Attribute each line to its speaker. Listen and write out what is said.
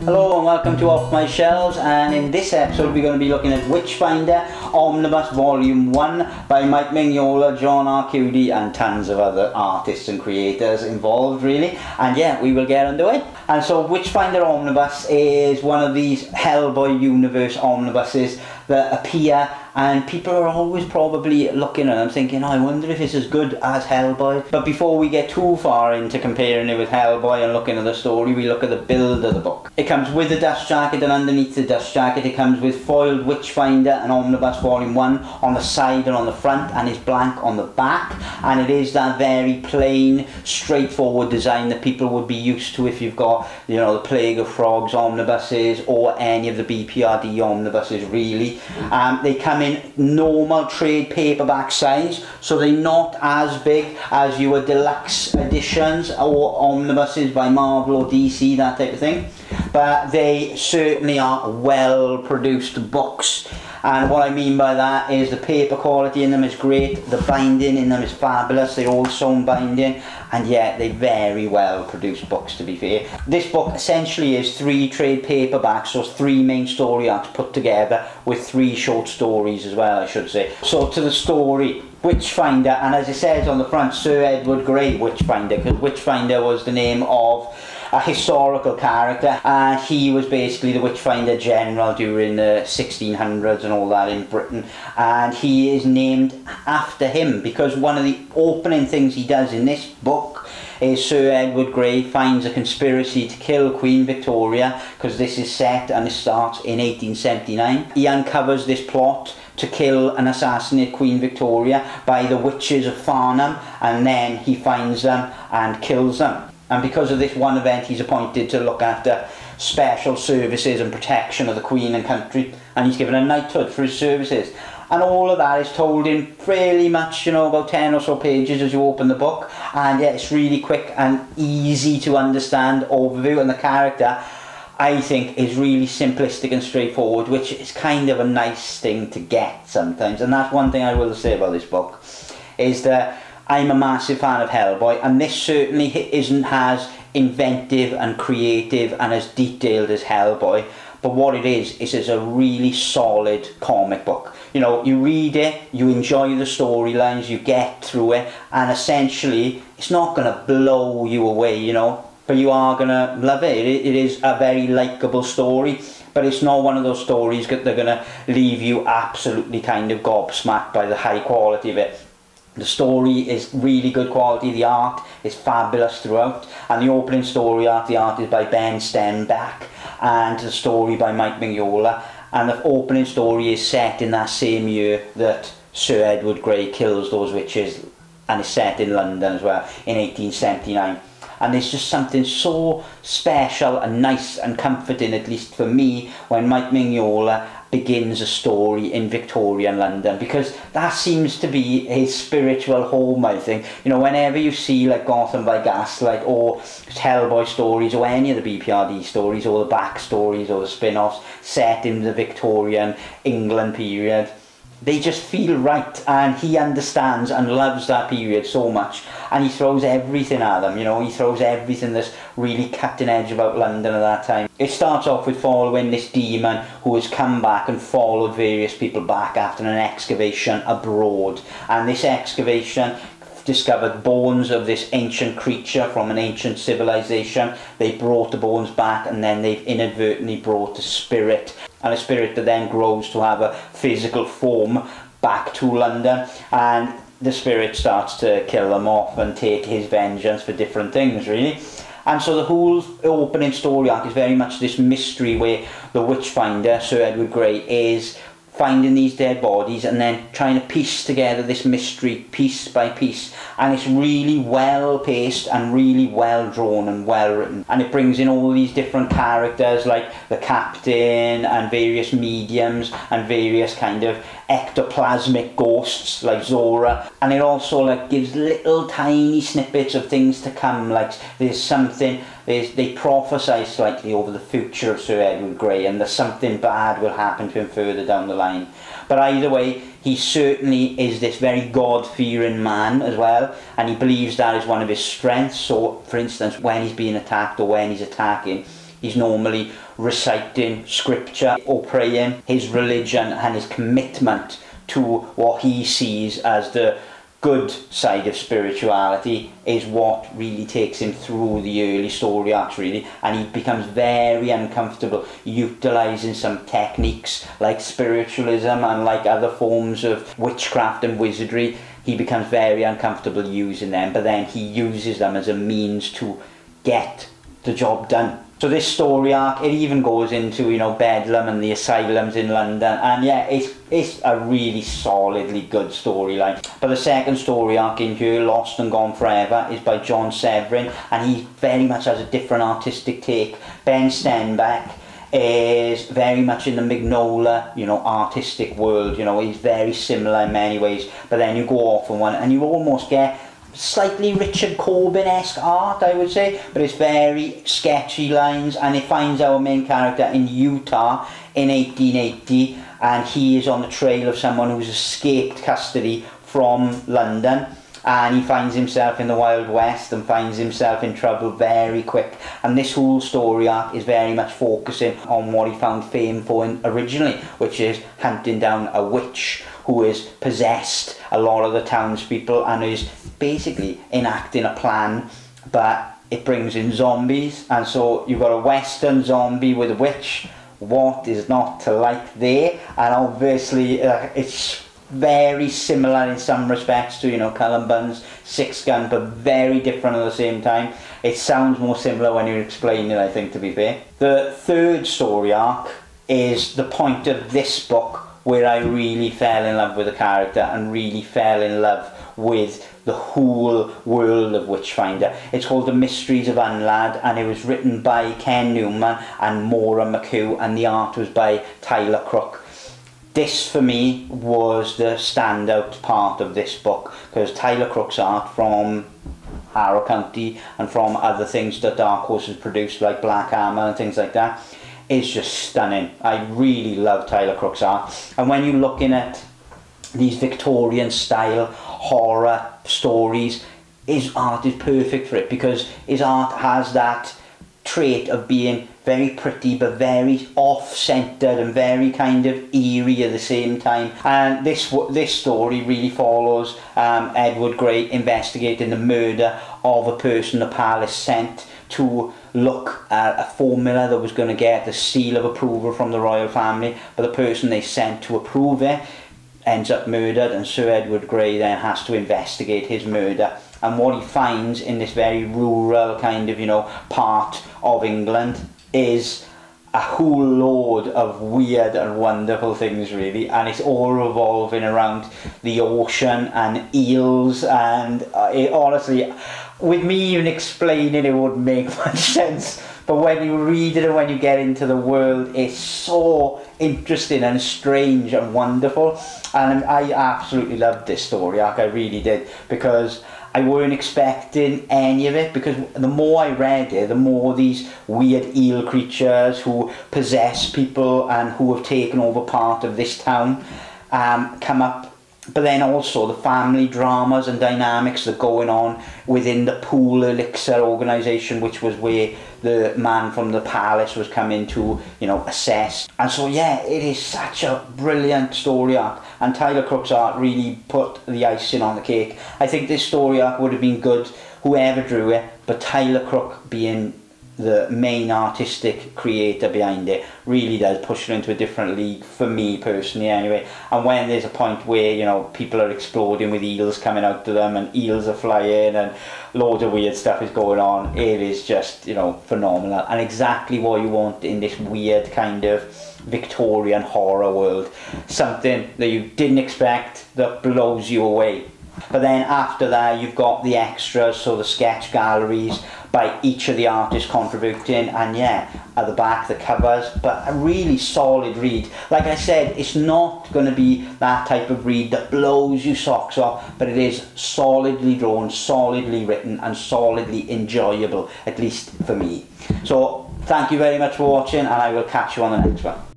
Speaker 1: Hello and welcome to Off My Shelves, and in this episode we're going to be looking at Witchfinder Omnibus Volume 1 by Mike Mignola, John Arcudi and tons of other artists and creators involved really. And yeah, we will get underway. And so Witchfinder Omnibus is one of these Hellboy universe omnibuses that appear, and people are always probably looking at them thinking, oh, I wonder if it's as good as Hellboy. But before we get too far into comparing it with Hellboy and looking at the story, we look at the build of the book. It comes with a dust jacket, and underneath the dust jacket it comes with foiled Witchfinder and Omnibus Volume 1 on the side and on the front, and is blank on the back. And it is that very plain, straightforward design that people would be used to if you've got, you know, the Plague of Frogs omnibuses or any of the BPRD omnibuses really. They come in normal trade paperback size, so they're not as big as your deluxe editions or omnibuses by Marvel or DC, that type of thing, but they certainly are well produced books. And what I mean by that is the paper quality in them is great, the binding in them is fabulous, they're all sewn binding, and yeah, they're very well produced books, to be fair. This book essentially is 3 trade paperbacks, so 3 main story arcs put together with 3 short stories as well, I should say. So to the story, Witchfinder, and as it says on the front, Sir Edward Grey Witchfinder, because Witchfinder was the name of a historical character, and he was basically the Witchfinder general during the 1600s and all that in Britain, and he is named after him because one of the opening things he does in this book is Sir Edward Grey finds a conspiracy to kill Queen Victoria, because this is set and it starts in 1879. He uncovers this plot to kill and assassinate Queen Victoria by the witches of Farnham, and then he finds them and kills them. And because of this one event, he's appointed to look after special services and protection of the Queen and country, and he's given a knighthood for his services. And all of that is told in fairly much, you know, about 10 or so pages as you open the book, and yeah, it's really quick and easy to understand overview, and the character, I think, is really simplistic and straightforward, which is kind of a nice thing to get sometimes. And that's one thing I will say about this book, is that I'm a massive fan of Hellboy, and this certainly isn't as inventive and creative and as detailed as Hellboy, but what it is a really solid comic book. You know, you read it, you enjoy the storylines, you get through it, and essentially it's not going to blow you away, you know, but you are going to love it. It is a very likeable story, but it's not one of those stories that they're going to leave you absolutely kind of gobsmacked by the high quality of it. The story is really good quality, the art is fabulous throughout, and the opening story art, the art is by Stenbeck, and the story by Mike Mignola, and the opening story is set in that same year that Sir Edward Grey kills those witches, and it's set in London as well, in 1879. And there's just something so special and nice and comforting, at least for me, when Mike Mignola begins a story in Victorian London, because that seems to be his spiritual home, I think. You know, whenever you see like Gotham by Gaslight or Hellboy stories or any of the BPRD stories or the backstories or the spin-offs set in the Victorian England period, they just feel right, and he understands and loves that period so much, and he throws everything at them, you know, he throws everything that's really cutting edge about London at that time. It starts off with following this demon who has come back and followed various people back after an excavation abroad, and this excavation discovered bones of this ancient creature from an ancient civilization. They brought the bones back, and then they've inadvertently brought a spirit, and a spirit that then grows to have a physical form back to London, and the spirit starts to kill them off and take his vengeance for different things really. And so the whole opening story arc is very much this mystery where the Witchfinder, Sir Edward Grey, is finding these dead bodies and then trying to piece together this mystery piece by piece, and it's really well paced and really well drawn and well written, and it brings in all these different characters like the captain and various mediums and various kind of ectoplasmic ghosts like Zora, and it also like gives little tiny snippets of things to come, like there's something, they prophesy slightly over the future of Sir Edward Grey, and there's something bad will happen to him further down the line. But either way, he certainly is this very God-fearing man as well, and he believes that is one of his strengths. So for instance, when he's being attacked or when he's attacking, he's normally reciting scripture or praying. His religion and his commitment to what he sees as the good side of spirituality is what really takes him through the early story arcs, really, and he becomes very uncomfortable utilising some techniques like spiritualism and like other forms of witchcraft and wizardry. He becomes very uncomfortable using them, but then he uses them as a means to get the job done. So this story arc, it even goes into, you know, Bedlam and the asylums in London, and yeah, it's a really solidly good storyline. But the second story arc in here, Lost and Gone Forever, is by John Severin, and he very much has a different artistic take. Ben Stenbeck is very much in the Mignola, you know, artistic world. You know, he's very similar in many ways, but then you go off on one and you almost get slightly Richard Corbin-esque art, I would say, but it's very sketchy lines, and it finds our main character in Utah in 1880, and he is on the trail of someone who's escaped custody from London, and he finds himself in the Wild West and finds himself in trouble very quick. And this whole story arc is very much focusing on what he found fame for originally, which is hunting down a witch who is possessed a lot of the townspeople and is basically enacting a plan, but it brings in zombies, and so you've got a western zombie with a witch. What is not to like there? And obviously it's very similar in some respects to, you know, Cullen Bunn's Six Gun, but very different at the same time. It sounds more similar when you explain it, I think, to be fair. The third story arc is the point of this book where I really fell in love with the character and really fell in love with the whole world of Witchfinder. It's called The Mysteries of Unlad, and it was written by Ken Newman and Maura McHugh, and the art was by Tyler Crook. This for me was the standout part of this book, because Tyler Crook's art from Harrow County and from other things that Dark Horse has produced, like Black Armour and things like that, is just stunning. I really love Tyler Crook's art, and when you're looking at these Victorian style horror stories, his art is perfect for it, because his art has that trait of being very pretty but very off-centered and very kind of eerie at the same time. And this story really follows Edward Grey investigating the murder of a person the palace sent to look at a formula that was going to get the seal of approval from the royal family, but the person they sent to approve it ends up murdered, and Sir Edward Grey then has to investigate his murder. And what he finds in this very rural kind of, you know, part of England is a whole load of weird and wonderful things, really, and it's all revolving around the ocean and eels, and it honestly, with me even explaining it wouldn't make much sense, but when you read it and when you get into the world, it's so interesting and strange and wonderful. And I absolutely loved this story arc, I really did, because I weren't expecting any of it, because the more I read it, the more these weird eel creatures who possess people and who have taken over part of this town come up. But then also the family dramas and dynamics that are going on within the Pool Elixir organisation, which was where the man from the palace was coming to, you know, assess. And so yeah, it is such a brilliant story arc, and Tyler Crook's art really put the icing on the cake. I think this story arc would have been good whoever drew it, but Tyler Crook, being the main artistic creator behind it, really does push it into a different league for me personally anyway. And when there's a point where, you know, people are exploding with eels coming out of them and eels are flying and loads of weird stuff is going on, it is just, you know, phenomenal and exactly what you want in this weird kind of Victorian horror world. Something that you didn't expect that blows you away. But then after that you've got the extras, so the sketch galleries by each of the artists contributing, and yeah, at the back the covers, but a really solid read. Like I said, it's not going to be that type of read that blows your socks off, but it is solidly drawn, solidly written and solidly enjoyable, at least for me. So thank you very much for watching, and I will catch you on the next one.